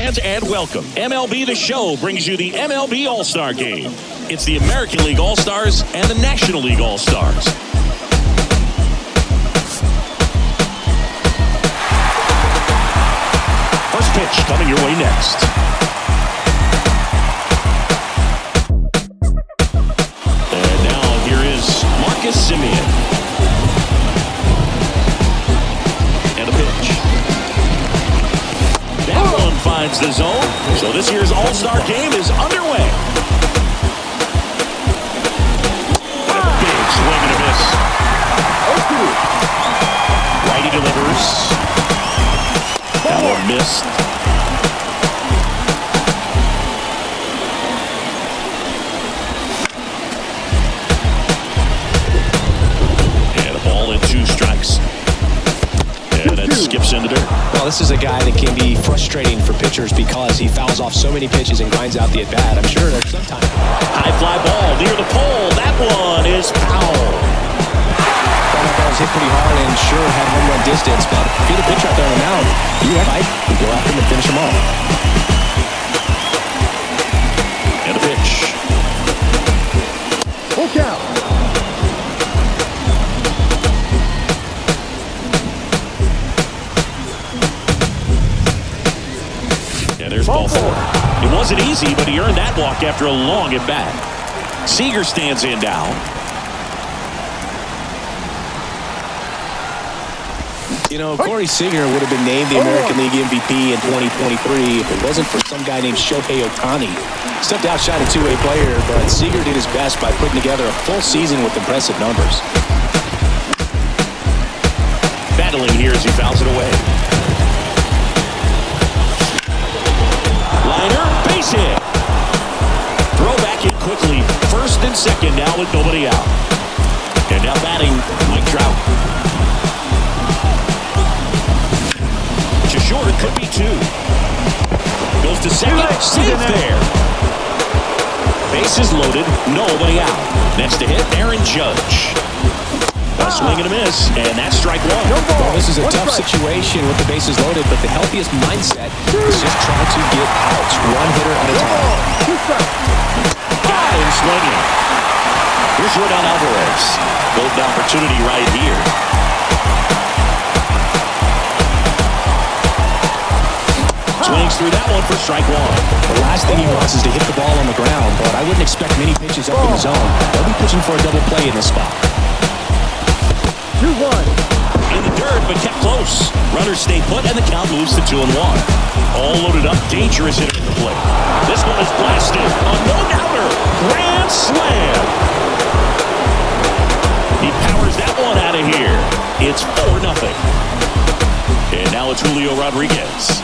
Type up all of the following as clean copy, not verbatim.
fans, and welcome. MLB The Show brings you the MLB All-Star Game. It's the American League All-Stars and the National League All-Stars. First pitch coming your way next. And now here is Marcus Semien. And a pitch. That one finds the zone. So this year's All-Star Game is underway. And a big swing and a miss. Righty delivers. That one missed. And a ball and 2 strikes. And it skips into dirt. Well, this is a guy that can be frustrating for pitchers because he fouls off so many pitches and grinds out the at-bat. I'm sure there's some time. High fly ball near the pole. That one is foul. That ball's hit pretty hard and sure had home run distance, but if you're the pitcher out there on the mound, you fight, you go after him and finish him off. And a pitch. Full count. And there's ball 4. It wasn't easy, but he earned that walk after a long at-bat. Seager stands in now. You know, Corey Seager would have been named the American League MVP in 2023 if it wasn't for some guy named Shohei Ohtani. Stepped outshot a two-way player, but Seager did his best by putting together a full season with impressive numbers. Battling here as he fouls it away. Liner, base hit. Throw back in quickly. First and second now with nobody out. And now batting, Mike Trout. To short, it could be 2. Goes to second, safe there. Bases loaded, nobody out. Next to hit, Aaron Judge. A swing and a miss, and that's strike 1. Well, this is a tough situation with the bases loaded, but the healthiest mindset is just try to get outs, 1 hitter at a time. Got him swinging. Here's Yordan Alvarez. Golden opportunity right here. Swings through that one for strike 1. The last thing he wants is to hit the ball on the ground, but I wouldn't expect many pitches up in the zone. They'll be pitching for a double play in this spot. 2-1. In the dirt, but kept close. Runners stay put, and the count moves to 2-1. All loaded up, dangerous hitter at the plate. This one is blasted. A no-doubter. Grand slam. He powers that one out of here. It's 4-0. And now it's Julio Rodriguez.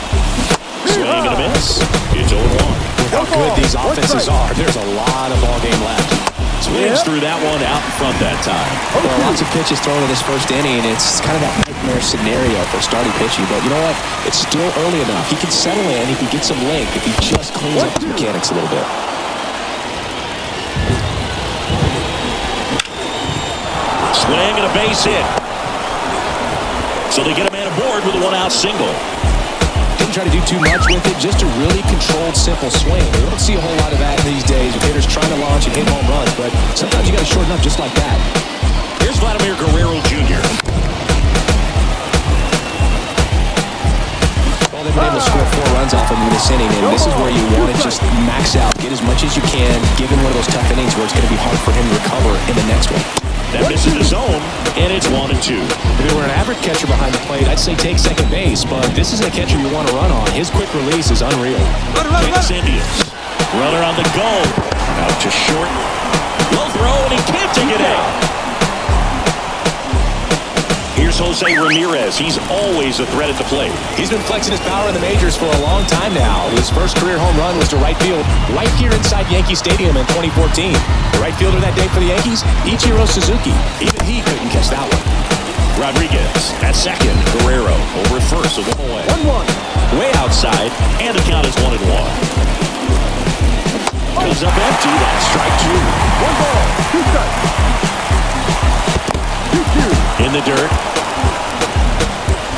Swing and a miss. It's 0-1. With how good these offenses are, there's a lot of ball game left. Swings through that one out in front that time. Well, lots of pitches thrown in this first inning. It's kind of that nightmare scenario for starting pitching. But you know what? It's still early enough. He can settle in. He can get some length if he just cleans up his mechanics a little bit. Swing and a base hit. So they get a man aboard with a 1-out single. Didn't try to do too much with it, just a really controlled, simple swing. We don't see a whole lot of that these days with hitters trying to launch and hit home runs, but sometimes you got to shorten up just like that. Here's Vladimir Guerrero Jr. Well, they've been able to score 4 runs off him in this inning, and this is where you want to just max out, get as much as you can, given one of those tough innings where it's going to be hard for him to recover in the next one. That misses the zone, and it's 1-2. If it were an average catcher behind the plate, I'd say take second base, but this isn't a catcher you want to run on. His quick release is unreal. Kicks Indians. Runner on the go. Out to short. Low throw, and he can't take it out. Here's Jose Ramirez. He's always a threat at the plate. He's been flexing his power in the majors for a long time now. His first career home run was to right field, right here inside Yankee Stadium in 2014. The right fielder that day for the Yankees, Ichiro Suzuki. Even he couldn't catch that one. Rodriguez at second. Guerrero over at first, so 1 away. 1-1. Way outside, and the count is 1-1. Comes up empty. That's strike 2. 1 ball, 2 strikes. 2-2. In the dirt.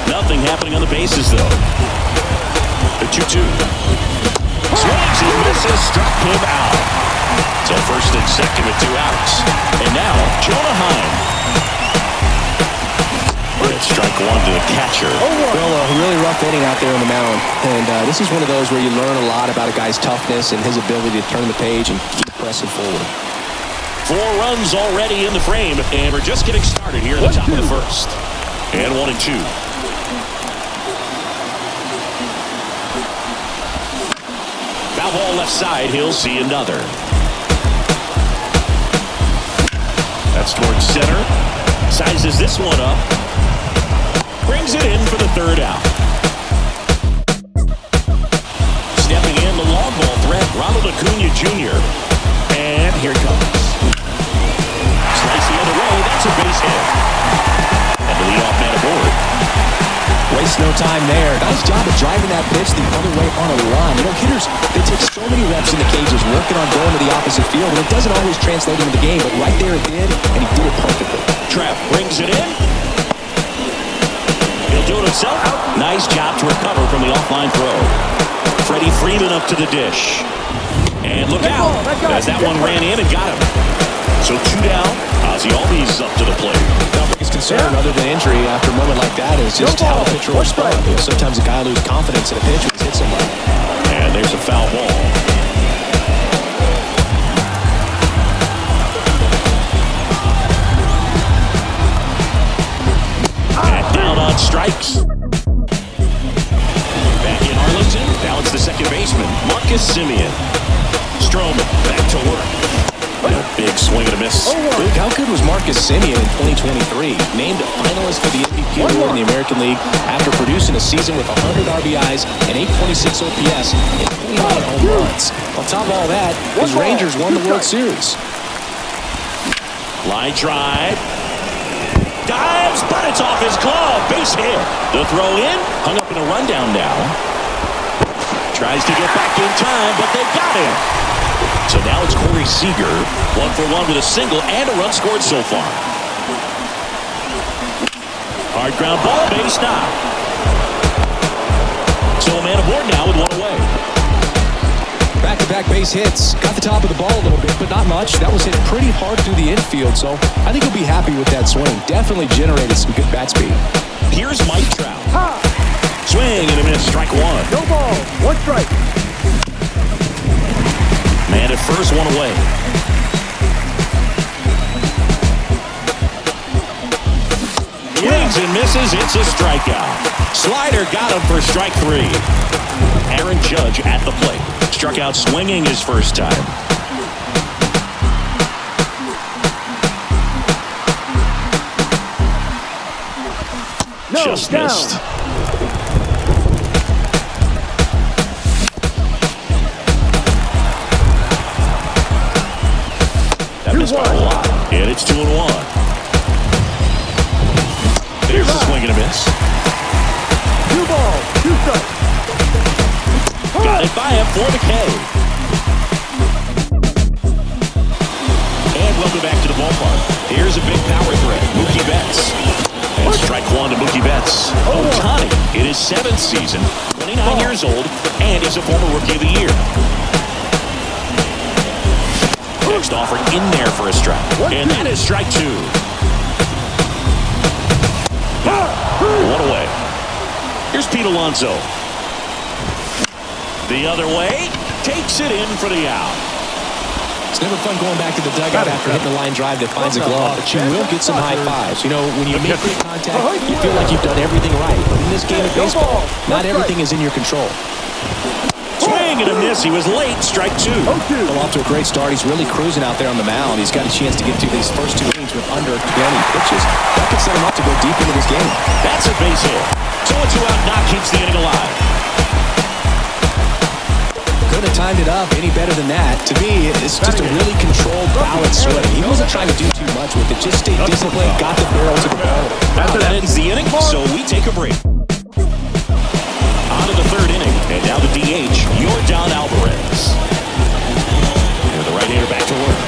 Nothing happening on the bases, though. The 2-2. Swings and misses, struck him out. So first and second with 2 outs. And now, Jonah Heim. Strike one to the catcher. Well, a really rough inning out there on the mound. And this is one of those where you learn a lot about a guy's toughness and his ability to turn the page and keep pressing forward. 4 runs already in the frame, and we're just getting started here at the top of the first. And 1-2. Foul ball left side. He'll see another. That's towards center. Sizes this one up. Brings it in for the 3rd out. Stepping in, the long ball threat, Ronald Acuna Jr. And here it comes. Slice the other way, that's a base hit. And the leadoff man aboard. Waste no time there. Nice job of driving that pitch the other way on a run. You know, hitters, they take so many reps in the cages working on going to the opposite field, and it doesn't always translate into the game, but right there it did, and he did it perfectly. Trapp brings it in. He'll do it himself. Nice job to recover from the offline throw. Freddie Freeman up to the dish. And look out, as that one ran in and got him. So 2 down. Ozzie Albies up to the plate. The biggest concern, other than injury, after a moment like that is just how the pitcher will respond. Sometimes a guy loses confidence in a pitch when he hits somebody. And there's a foul ball. And down on strikes. Back in Arlington. Now it's the second baseman, Marcus Semien. Stroman back to work. Big swing and a miss. Luke, how good was Marcus Semien in 2023? Named a finalist for the MVP award in the American League after producing a season with 100 RBIs and 826 OPS and 29 home runs. On top of all that, his Rangers won the World Series. Line drive. Dives, but it's off his glove. Base hit. The throw in. Hung up in a rundown now. Tries to get back in time, but they got him. So now it's Corey Seager, 1 for 1 with a single and a run scored so far. Hard ground ball, base knock. So a man aboard now with 1 away. Back-to-back base hits. Got the top of the ball a little bit, but not much. That was hit pretty hard through the infield, so I think he'll be happy with that swing. Definitely generated some good bat speed. Here's Mike Trout. Swing and a miss, strike 1. No ball, 1 strike. Man at first, 1 away. Swings and misses, it's a strikeout. Slider got him for strike 3. Aaron Judge at the plate. Struck out swinging his first time. Just missed. That missed by a lot. And it's 2-1. There's a swing and a miss. 2 balls, 2 strikes. Got it by him for the K. And welcome back to the ballpark. Here's a big power threat, Mookie Betts. And strike 1 to Mookie Betts. Ohtani in his 7th season, 29 years old, and is a former Rookie of the Year. Next offer in there for a strike. And that is strike 2. 1 away. Here's Pete Alonso. The other way, takes it in for the out. It's never fun going back to the dugout after hitting a line drive that finds a glove, but you will get some high fives. You know, when you make great contact, you feel like you've done everything right. But in this game of baseball, not everything is in your control. Swing and a miss. He was late. Strike 2. Well, off to a great start. He's really cruising out there on the mound. He's got a chance to get through these first 2 innings with under 20 pitches. That could set him up to go deep into this game. That's a base hit. So a 2-out knock keeps the inning alive. Couldn't have timed it up any better than that. To me, it's just a really controlled, balanced swing. He wasn't trying to do too much with it. Just stayed disciplined, got the barrel to the ball. Wow, that ends the inning, so we take a break. On to the 3rd inning, and now the DH, Yordan Alvarez. And the right-hander back to work.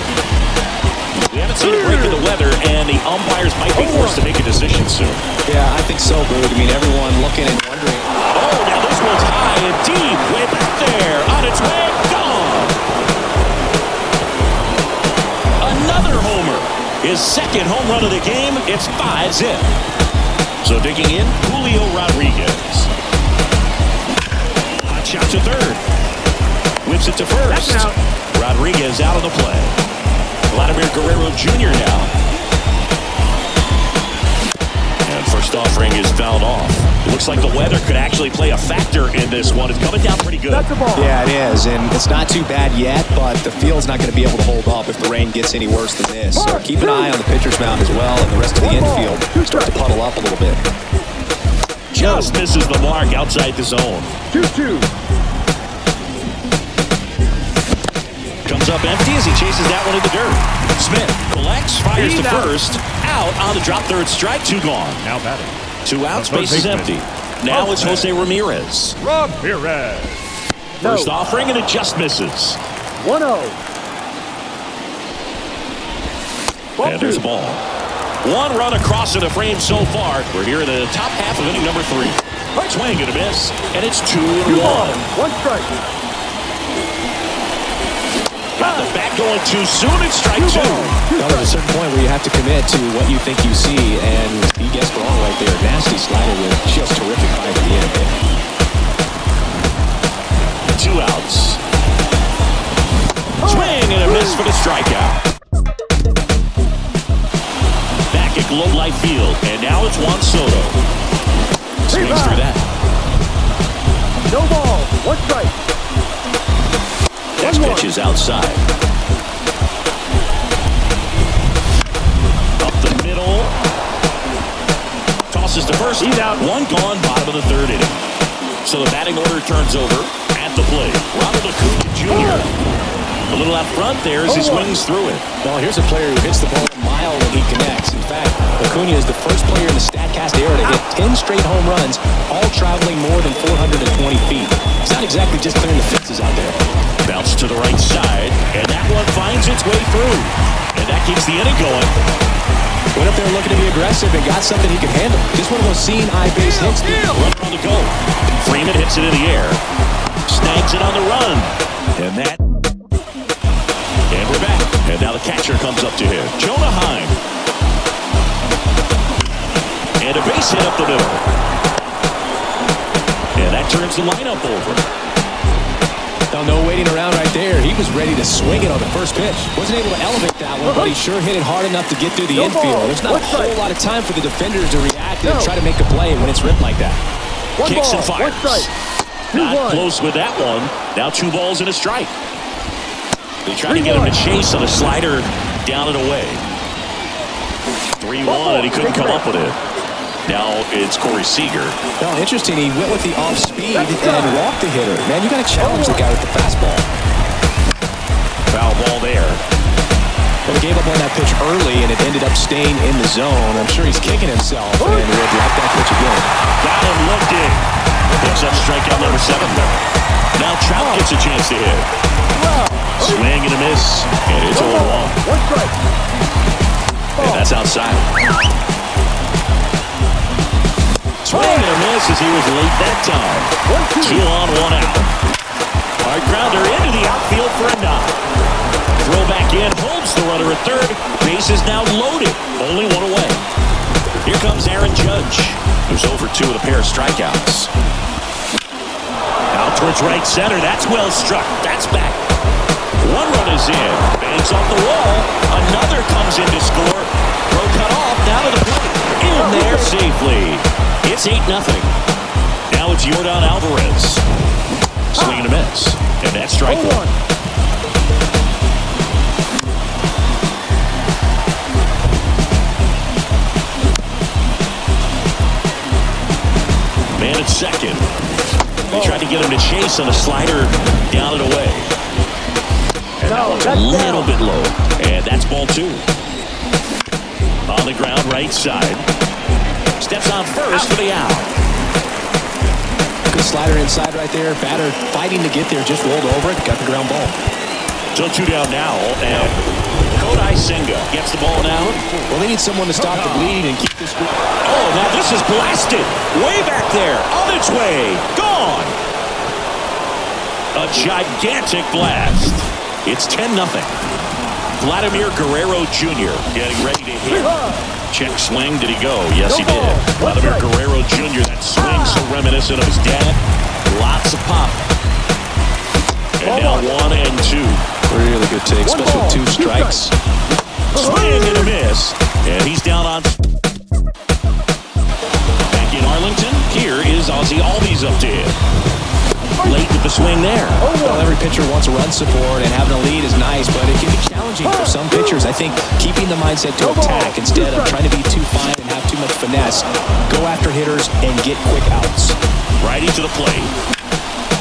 We haven't seen a break in the weather, and the umpires might be forced to make a decision soon. Yeah, I think so, Boo. I mean, everyone looking and wondering. Oh, now this one's high and deep. his second home run of the game. It's 5-zip. So digging in, Julio Rodriguez. Hot shot to third. Whips it to first. Rodriguez out of the play. Vladimir Guerrero Jr. now. And first offering is fouled off. It looks like the weather could actually play a factor in this one. It's coming down pretty good. Yeah, it is, and it's not too bad yet, but the field's not going to be able to hold up if the rain gets any worse than this. So keep an eye on the pitcher's mound as well, and the rest of the infield start to puddle up a little bit. Just misses the mark outside the zone. 2-2. Comes up empty as he chases that one in the dirt. Smith collects, fires to first. Out on the drop, third strike, 2 gone. Now batting. 2 outs, base is empty. Now it's Jose Ramirez. First offering, and it just misses. 1-0. And there's a ball. 1 run across to the frame so far. We're here in the top half of inning number 3. Swing and a miss, and it's 2-1. 1 strike. Got the bat going too soon. It's strike 2. Now, there's a certain point where you have to commit to what you think you see, and he gets wrong right there. Nasty slider with just terrific bite at the end. 2 outs. Swing and a miss for the strikeout. Back at Globe Life Field, and now it's Juan Soto. Swings through that. No ball. 1 strike. Next pitch is outside. Up the middle. Tosses to first. He's out. 1 gone, bottom of the 3rd inning. So the batting order turns over at the plate. Ronald Acuna Jr. A little out front there as he swings through it. Well, here's a player who hits the ball a mile when he connects. In fact, Acuna is the first player in the StatCast era to hit 10 straight home runs, all traveling more than 420 feet. It's not exactly just clearing the fences out there. Bounce to the right side, and that one finds its way through. And that keeps the inning going. Went up there looking to be aggressive and got something he could handle. Just one of those seeing eye base hits. Runner on the go. Freeman hits it in the air. Snags it on the run. And we're back. And now the catcher comes up to him. Jonah Heim. And a base hit up the middle. And that turns the lineup over. No waiting around right there. He was ready to swing it on the first pitch. Wasn't able to elevate that one, but he sure hit it hard enough to get through the infield. There's not a whole lot of time for the defenders to react and try to make a play when it's ripped like that. Kicks and fires. Not close with that one. Now 2 balls and a strike. They try to get him to chase on a slider down and away. 3-1, and he couldn't come up with it. Now it's Corey Seager. No, interesting. He went with the off speed and walked the hitter. Man, you got to challenge the guy with the fastball. Foul ball there. Well, he gave up on that pitch early, and it ended up staying in the zone. I'm sure he's kicking himself and would like that pitch again. Got him looking. Picks up strikeout number 7. Now Trout gets a chance to hit. Swing and a miss, and it's 0-1. 1 strike. And that's outside. Swing and a miss as he was late that time. 2 on, 1 out. Hard grounder into the outfield for a knock. Throw back in, holds the runner at third. Base is now loaded, only 1 away. Here comes Aaron Judge, who's over 2 with a pair of strikeouts. Out towards right center, that's well struck. That's back. 1 run is in. Bangs off the wall. Another comes in to score. Throw cut off, down to the plate. In there safely. It's 8-0. Now it's Yordan Alvarez. Swing and a miss. And that's strike 1. Man at second. They tried to get him to chase on a slider down and away. And that one's a little bit low. And that's ball 2. On the ground, right side. Steps on first for the out. Good slider inside right there. Batter fighting to get there, just rolled over it, got the ground ball. So 2 down now, and Kodai Senga gets the ball now. Well, they need someone to stop the bleed and keep this. Oh, now this is blasted. Way back there, on its way, gone. A gigantic blast. It's 10-0. Vladimir Guerrero Jr. getting ready to hit. Check swing. Did he go? Yes, he did. Vladimir Guerrero Jr. That swing so reminiscent of his dad. Lots of pop. And now 1-2. Really good take, especially with 2 strikes. Swing and a miss. And he's down on... Back in Arlington, here is Ozzie Albies up to him. Late with the swing there. Well, every pitcher wants a run support, and having a lead is nice, but it can be challenging for some pitchers. I think keeping the mindset to attack instead of trying to be too fine and have too much finesse. Go after hitters and get quick outs. Righty to the plate.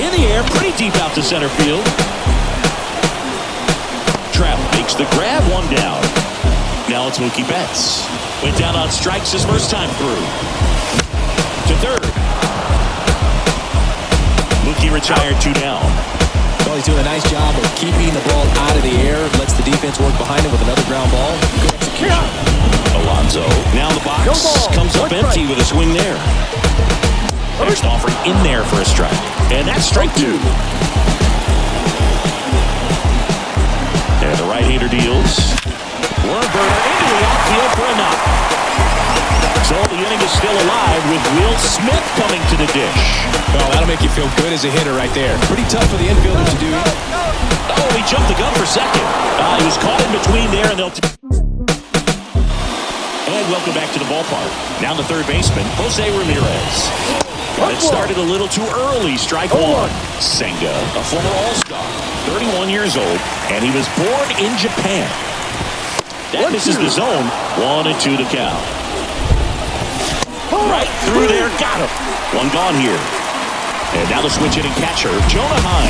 In the air, pretty deep out to center field. Trout makes the grab, 1 down. Now it's Mookie Betts. Went down on strikes his first time through. To third. Mookie retired, 2 down. Well, he's doing a nice job of keeping the ball out of the air. Lets the defense work behind him with another ground ball. Good execution. Alonso. Now the box comes up empty with a swing there. Next offering in there for a strike. And that's strike 2. And the right-hander deals. Worm burner into the outfield for a knock. So the inning is still alive with Will Smith coming to the dish. Well, that'll make you feel good as a hitter right there. Pretty tough for the infielder to do. Oh, he jumped the gun for second. He was caught in between there, and they'll... And welcome back to the ballpark. Now the third baseman, Jose Ramirez. But it started a little too early. Strike 1. Senga, a former All-Star, 31 years old, and he was born in Japan. That misses the zone. 1-2 to count. Right through there, got him. 1 gone here. And now the switch hitting catcher, Jonah Heim.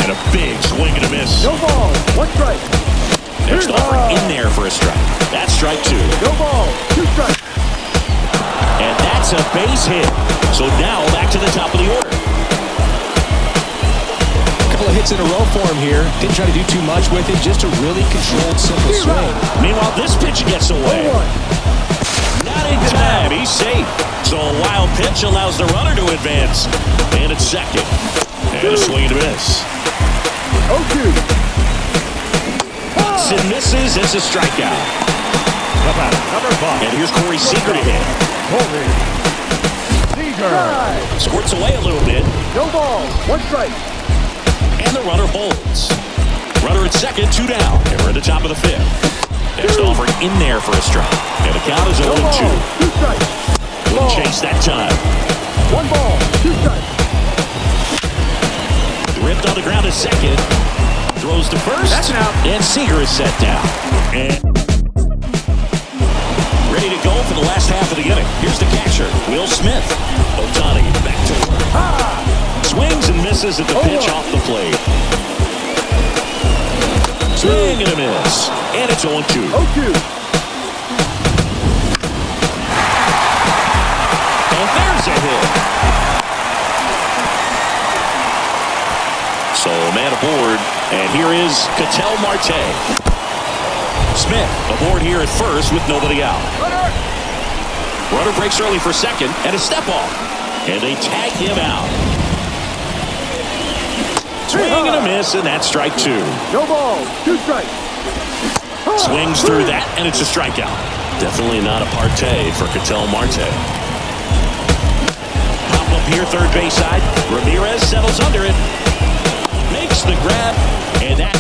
And a big swing and a miss. No ball, 1 strike. Next offering in there for a strike. That's strike 2. No ball, 2 strikes. And that's a base hit. So now back to the top of the order. A couple of hits in a row for him here. Didn't try to do too much with it. Just a really controlled, simple swing. Meanwhile, this pitch gets away. Not in time. He's safe. So a wild pitch allows the runner to advance. And it's second. And a swing and a miss. 0-2. And misses. It's a strikeout. Number 5. And here's Corey Seager to hit. Seager. Squirts away a little bit. No ball, 1 strike. And the runner holds. Runner at second, 2 down. And we're at the top of the 5th. Next offering in there for a strike. And the count is 0-2. 2 strikes. Wouldn't chase that time. 1 ball, 2 strikes. Ripped on the ground at second. Throws to first. That's an out. And Seager is set down. And ready to go for the last half of the inning. Here's the catcher, Will Smith. Ohtani back to work. Swings and misses at the pitch off the plate. Swing and a miss. And it's 0-2. 0-2. And there's a hit. So man aboard. And here is Ketel Marte. Smith aboard here at first with nobody out. Runner breaks early for second and a step off. And they tag him out. Swing and a miss, and that's strike 2. No ball, 2 strikes. Swings through that, and it's a strikeout. Definitely not a partay for Ketel Marte. Pop up here, third base side. Ramirez settles under it. Makes the grab, and that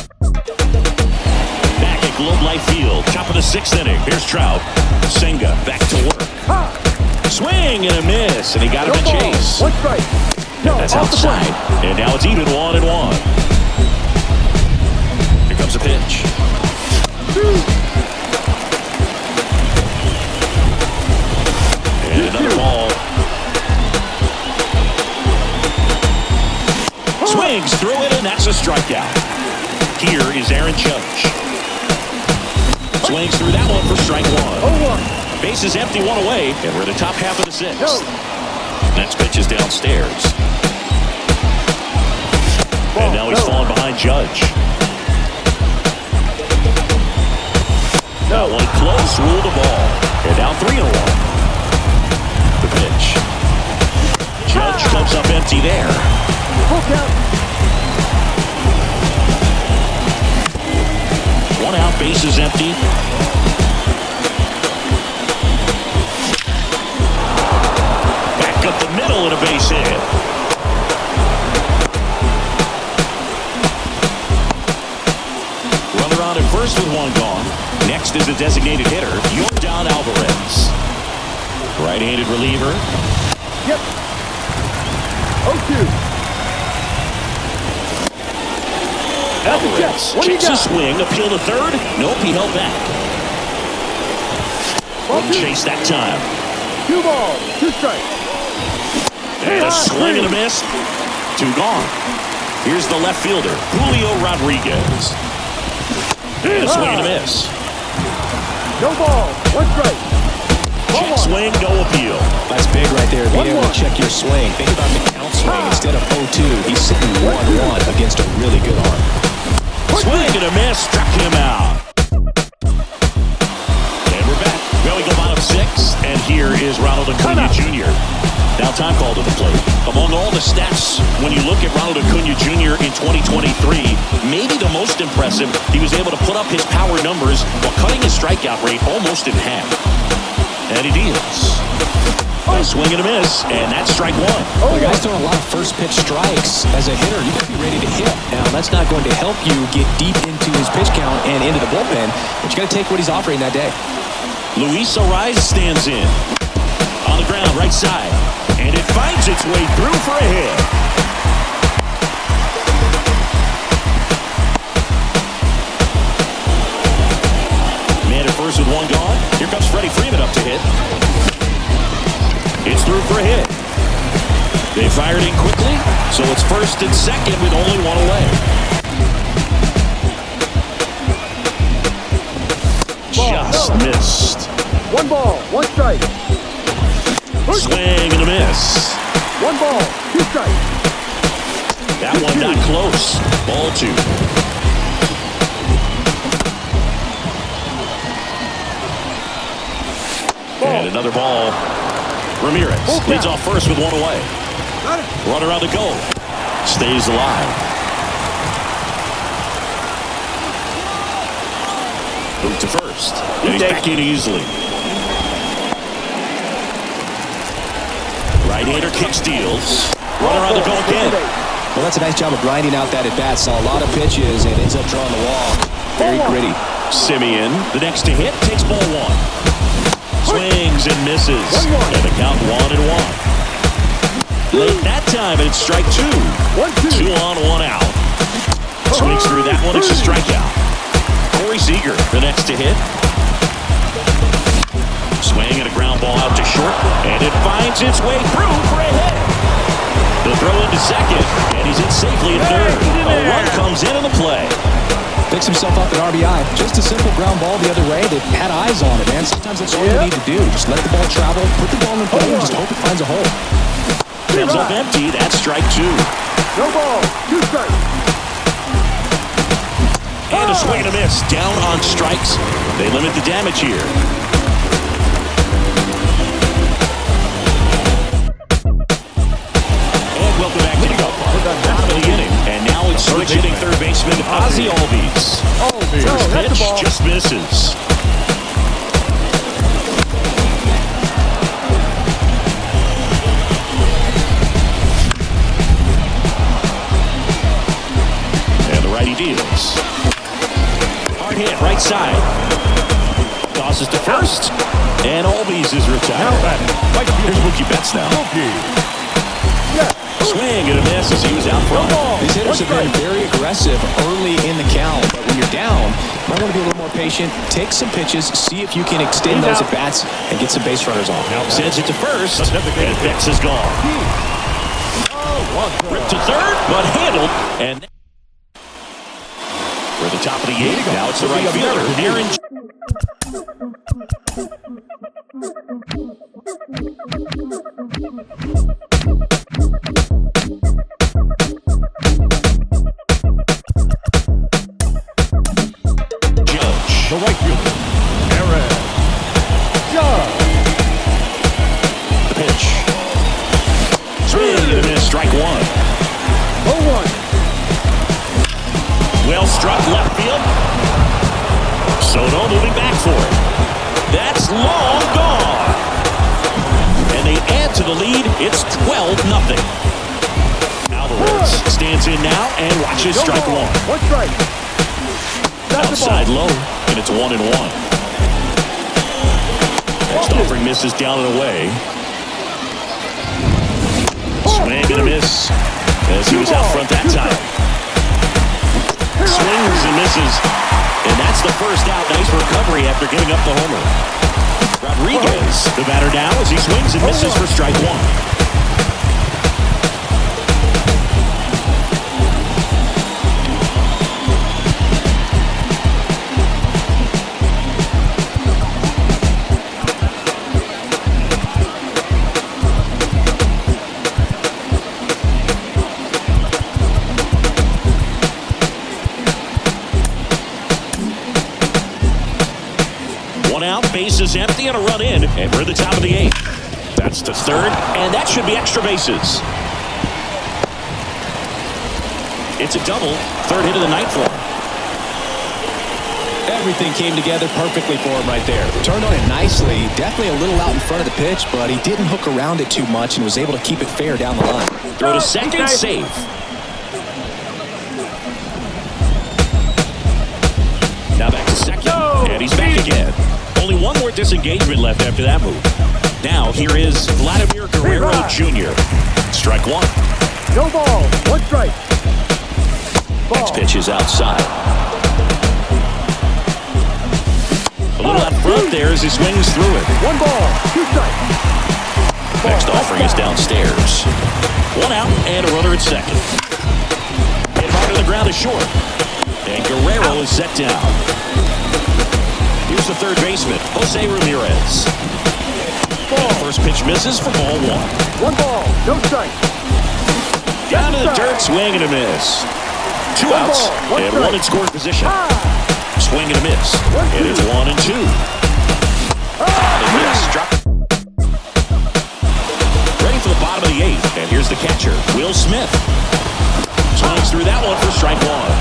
back at Globe Life Field, top of the 6th inning. Here's Trout. Senga back to work. Swing and a miss, and he got him in chase. 1 strike. No, That's outside, and now it's even 1-1. Here comes a pitch. And another ball. Swings through it, and that's a strikeout. Here is Aaron Judge. Swings through that one for strike 1. Base is empty, 1 away, and we're in the top half of the 6th. Next pitch is downstairs. And now he's falling behind Judge. That one close, ruled the ball. And now 3-1. The pitch. Judge comes up empty there. Full count. One out, bases empty. Back up the middle and a base hit. Runner on at first with one gone. Next is the designated hitter, Yordan Alvarez. Right-handed reliever. Yep. 0-2. Alvarez What do you kicks a got? swing, appeal to third. Nope, he held back. Ball Wouldn't 2. chase that time. 2 balls, 2 strikes. And a swing and a miss. 2 gone. Here's the left fielder, Julio Rodriguez. And a swing and a miss. No ball, 1 strike. Check swing, no appeal. That's big right there. Being able to 1-1. check your swing. Think about the count swing. Instead of 0-2, he's sitting 1-1 against a really good arm. Swing and a miss, struck him out. And we're back. Well, we go bottom 6, and here is Ronald Acuna Jr. Now time called to the plate. Among all the stats, when you look at Ronald Acuna Jr. in 2023, maybe the most impressive, he was able to put up his power numbers while cutting his strikeout rate almost in half. And he deals. A swing and a miss, and that's strike 1. The guy's throwing a lot of first pitch strikes. As a hitter, you got to be ready to hit. Now, that's not going to help you get deep into his pitch count and into the bullpen, but you got to take what he's offering that day. Luis Ariz stands in. On the ground, right side. And it finds its way through for a hit. Man at first with 1 gone. Here comes Freddie Freeman up to hit. It's through for a hit. They fired in quickly, so it's first and second with only 1 away. Just missed. 1 ball, 1 strike. Swing and a miss. 1 ball, 2 strikes. That one not close. Ball 2. And another ball. Ramirez leads off first with 1 away. Runner on the go. Stays alive. Move to first. And he's back in easily. Right-hander kick steals. Runner on the go again. Well, that's a nice job of grinding out that at-bat. Saw a lot of pitches and ends up drawing the wall. Very gritty. Simeon, the next to hit, takes ball 1. Swings and misses. And the count 1-1. Late that time, and it's strike 2. 2 on, 1 out. Swings through that one, it's a strikeout. Corey Seager, the next to hit. Swing and a ground ball out to short, and it finds its way through for a hit. The throw into second, and he's in safely at third. A run comes in on the play. Picks himself up at RBI. Just a simple ground ball the other way. They've had eyes on it, man. Sometimes that's all you need to do. Just let the ball travel, put the ball in play, and just hope it finds a hole. Comes up empty, that's strike 2. No ball, 2 strikes. And a swing and a miss. Down on strikes. They limit the damage here. And welcome back to the bottom of the inning. And now it's switch hitting third baseman Ozzie Albies. First pitch just misses. And the righty deals. Hard hit, right side. Tosses to first. And Albies is retired. Here's Mookie Betts now. Swing and a miss as he was out front. These hitters have been very aggressive early in the count, but when you're down, you might want to be a little more patient, take some pitches, see if you can extend those at-bats and get some base runners on. Sends it to first, and Betts is gone. Ripped to third, but handled, and for the top of the 8th, now it's the right fielder, Aaron. The right fielder, Aaron Judge. The pitch. Swing and a miss, strike 1. 0-1. Well struck left field. Soto moving back for it. That's long gone. And they add to the lead. It's 12-0. Alvarez stands in now and watches strike one. One strike. Outside low, and it's 1-1. Next offering misses down and away. Swing and a miss as he was out front that time. Swings and misses, and that's the first out. Nice recovery after giving up the homer. Rodriguez, the batter now, as he swings and misses for strike one. Bases empty and a run in, and we're at the top of the 8th. That's to third, and that should be extra bases. It's a double, third hit of the night for him. Everything came together perfectly for him right there. Turned on it nicely, definitely a little out in front of the pitch, but he didn't hook around it too much and was able to keep it fair down the line. Throw to second, safe. Now back to second, and he's back again. Only one more disengagement left after that move. Now here is Vladimir Guerrero Jr. Strike one. No ball. One strike. Ball. Next pitch is outside. A little out front there as he swings through it. One ball. Two strikes. Next offering is downstairs. One out and a runner at second. Hit hard to the ground is short. And Guerrero is set down. Here's the third baseman, Jose Ramirez. Ball. First pitch misses for ball one. One ball. No strike. Down to the dirt, swing and a miss. Two One outs, ball, one and strike. one in scoring position. Swing and a miss. One, And it's 1-2. And miss, drop. Ready for the bottom of the 8th, and here's the catcher, Will Smith. Swings through that one for strike one.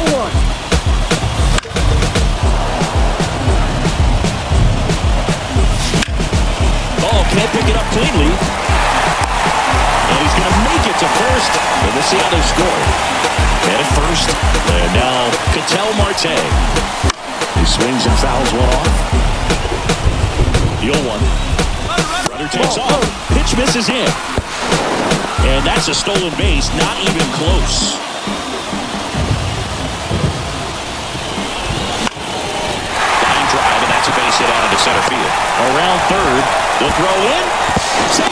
0-1. Can't pick it up cleanly. And he's going to make it to first. And we'll see how they score. And at first. And now Ketel Marte. He swings and fouls one off. The 0-1. Runner takes off. Pitch misses in. And that's a stolen base. Not even close. Line drive, and that's a base hit out into center field. Around third. The throw in. Save.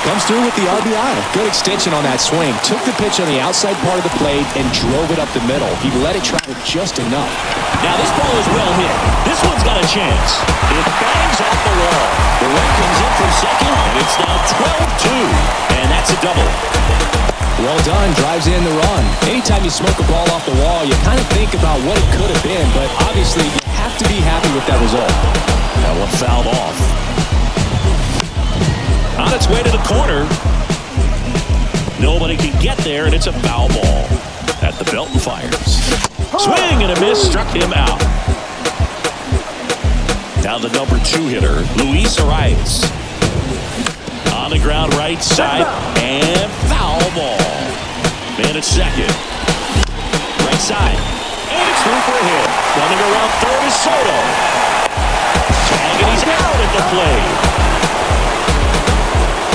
Comes through with the RBI. Good extension on that swing. Took the pitch on the outside part of the plate and drove it up the middle. He let it travel just enough. Now this ball is well hit. This one's got a chance. It bangs off the wall. The run comes in from second, and it's now 12-2. And that's a double. Well done. Drives in the run. Anytime you smoke a ball off the wall, you kind of think about what it could have been, but obviously you have to be happy with that result. That one fouled off. On its way to the corner. Nobody can get there, and it's a foul ball. At the belt and fires. Swing and a miss, struck him out. Now the number 2 hitter, Luis Arias. On the ground right side, and foul ball. Man at second. Right side. And it's through for a hit. Running around third is Soto. And he's out at the plate.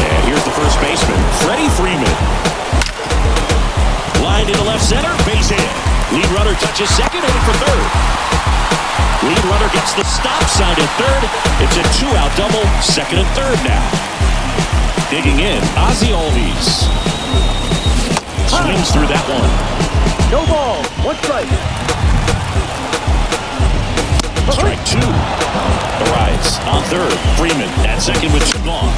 And here's the first baseman, Freddie Freeman. Lined into left center, base hit. Lead runner touches second, heading for third. Lead runner gets the stop sign at third. It's a 2-out double, second and third now. Digging in, Ozzie Albies. Swings through that one. No ball. One strike. Strike 2. Arias on third. Freeman at second with 2 gone.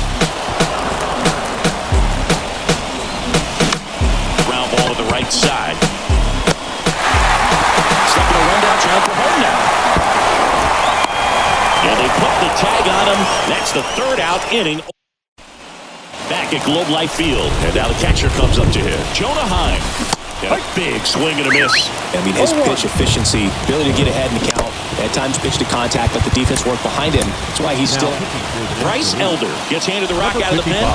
Ground ball to the right side. Stuck in a rundown, trying for home now. And they put the tag on him. That's the 3rd out inning. Back at Globe Life Field. And now the catcher comes up to him. Jonah Heim. And a big swing and a miss. I mean, his pitch efficiency, ability to get ahead in the count, at times pitch to contact, let the defense work behind him. That's why he's still... Bryce Elder gets handed the rock out of the pen.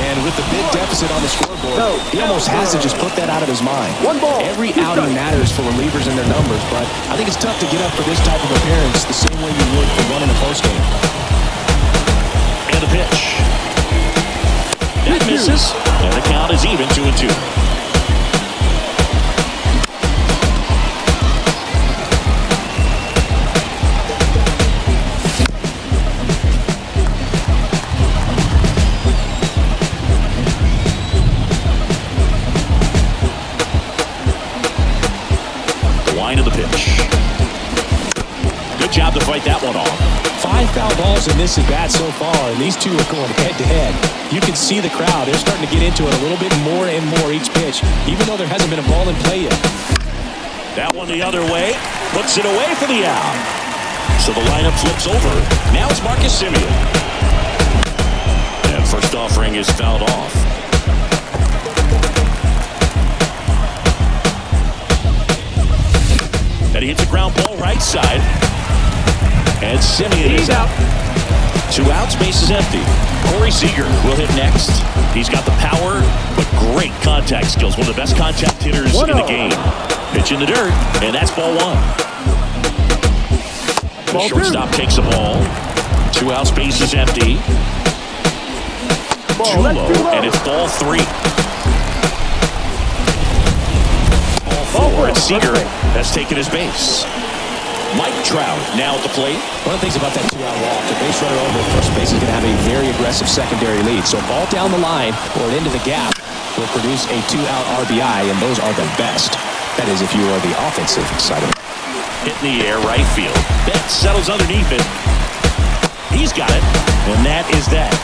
And with the big deficit on the scoreboard, he almost has to just put that out of his mind. One ball. Every outing matters for relievers and their numbers, but I think it's tough to get up for this type of appearance the same way you would for one in a close game. And a pitch. That misses. And the count is even 2-2. Line of the pitch. Good job to fight that one off. 5 foul balls in this at-bat so far, and these two are going head-to-head. You can see the crowd. They're starting to get into it a little bit more and more each pitch, even though there hasn't been a ball in play yet. That one the other way. Puts it away for the out. So the lineup flips over. Now it's Marcus Semien. And first offering is fouled off. And he hits a ground ball right side. And Semien is out. 2 outs, base is empty. Corey Seager will hit next. He's got the power, but great contact skills. One of the best contact hitters in the game. Pitch in the dirt, and that's ball 1. The shortstop takes the ball. 2 outs, base is empty. Too low, and it's ball 3. Ball 4, and Seager has taken his base. Mike Trout now at the plate. One of the things about that 2-out walk, the base runner over at first base is going to have a very aggressive secondary lead. So ball down the line or into the gap will produce a 2-out RBI, and those are the best. That is if you are the offensive side of it. Hit in the air, right field. Betts settles underneath it. He's got it, and that is that.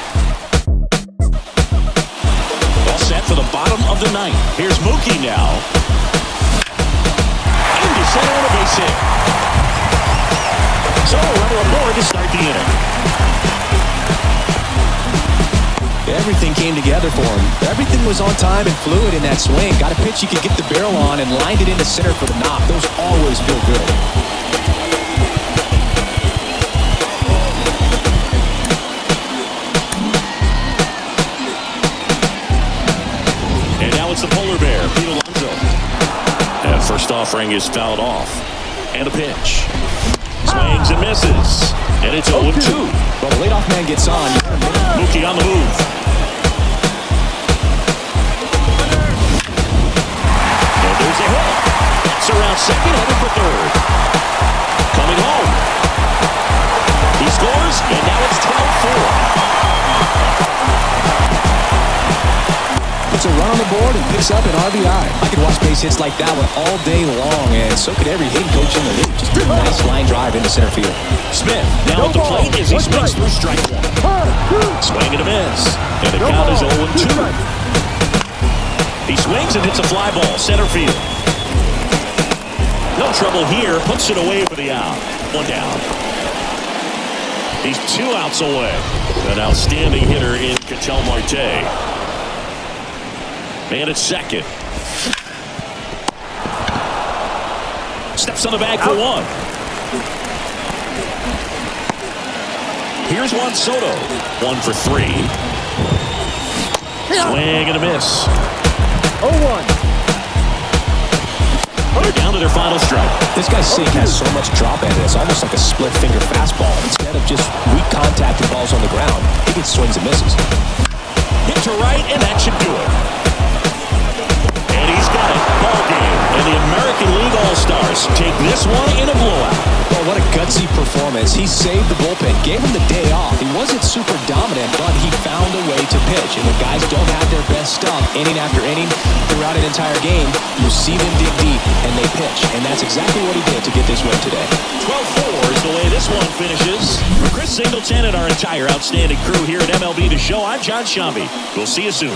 All set for the bottom of the 9th. Here's Mookie now. Into center on a base hit. So, runner aboard to start the inning. Everything came together for him. Everything was on time and fluid in that swing. Got a pitch he could get the barrel on and lined it into center for the knock. Those always feel good. And now it's the polar bear, Pete Alonso. And first offering is fouled off. And a pitch. Swings and misses. And it's 0-2. Well, the leadoff man gets on. Mookie on the move. And there's a hit. It's around second, headed for third. Coming home. He scores, and now it's 12-4. Puts a run on the board and picks up an RBI. I could watch base hits like that one all day long, and so could every hitting coach in the league. Just a nice line drive into center field. Smith now at the plate as he swings through strike 1. Swing and a miss. And the count is 0-2. He swings and hits a fly ball, center field. No trouble here, puts it away for the out. 1 down. He's 2 outs away. An outstanding hitter in Ketel Marte. Man at second. Steps on the bag for 1. Here's Juan Soto. 1 for 3. Swing and a miss. 0-1. They're down to their final strike. This guy's sink has so much drop at it. It's almost like a split finger fastball. Instead of just weak contact and balls on the ground, he gets swings and misses. Hit to right, and that should do it. And he's got it. Ball game. And the American League All-Stars take this one in a blowout. Well, what a gutsy performance. He saved the bullpen, gave him the day off. He wasn't super dominant, but he found a way to pitch. And when guys don't have their best stuff inning after inning throughout an entire game, you see them dig deep and they pitch. And that's exactly what he did to get this win today. 12-4 is the way this one finishes. For Chris Singleton and our entire outstanding crew here at MLB The Show, I'm John Shambi. We'll see you soon.